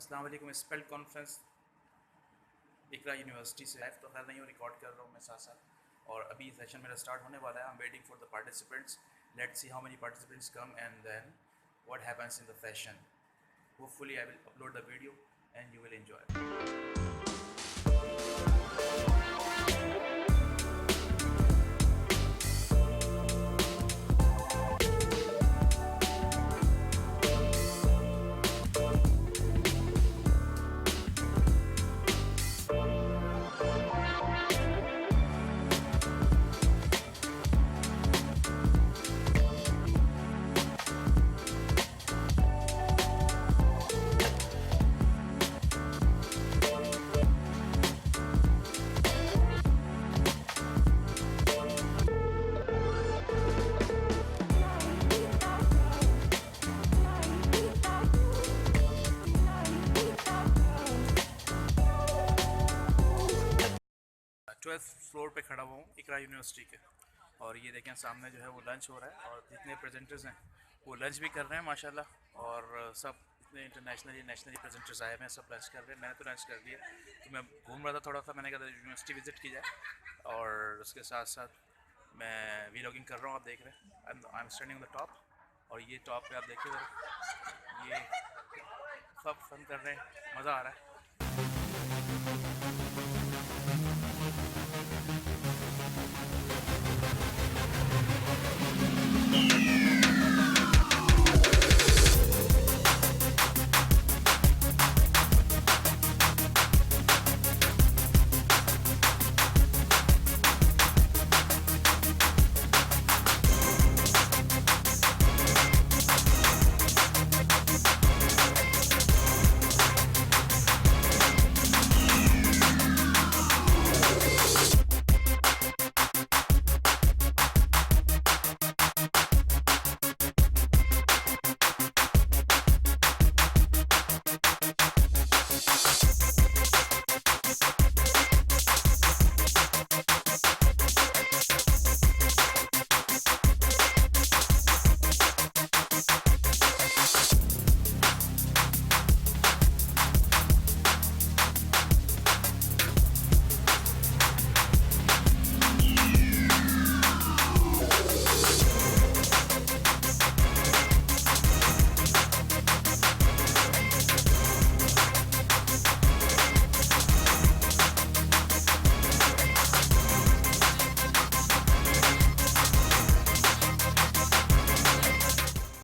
अस्सलाम वालेकुम। Spelt conference इकरा university से लाइव तो खैर नहीं, रिकॉर्ड कर रहा हूँ मैं साथ साथ। और अभी सेशन मेरा स्टार्ट होने वाला है। I am waiting for the participants. Let's see how many participants come and then what happens in the session. Hopefully I will upload the video and you will enjoy. 12th floor पे खड़ा हुआ हूँ इकरा university के। और ये देखें सामने जो है वो लंच हो रहा है और जितने प्रेजेंटर्स हैं वो लंच भी कर रहे हैं माशाल्लाह। और सब इतने इंटरनेशनली नेशनली प्रेजेंटर्स आए हुए हैं, सब लंच कर रहे हैं। मैंने तो लंच कर लिया, तो मैं घूम रहा था थोड़ा सा। मैंने कहा यूनिवर्सिटी विज़िट की जाए और उसके साथ साथ मैं वीलॉगिंग कर रहा हूँ। आप देख रहे हैं I am standing on the top. और ये टॉप पे आप देखिए, ये सब फन कर रहे हैं, मज़ा आ रहा है।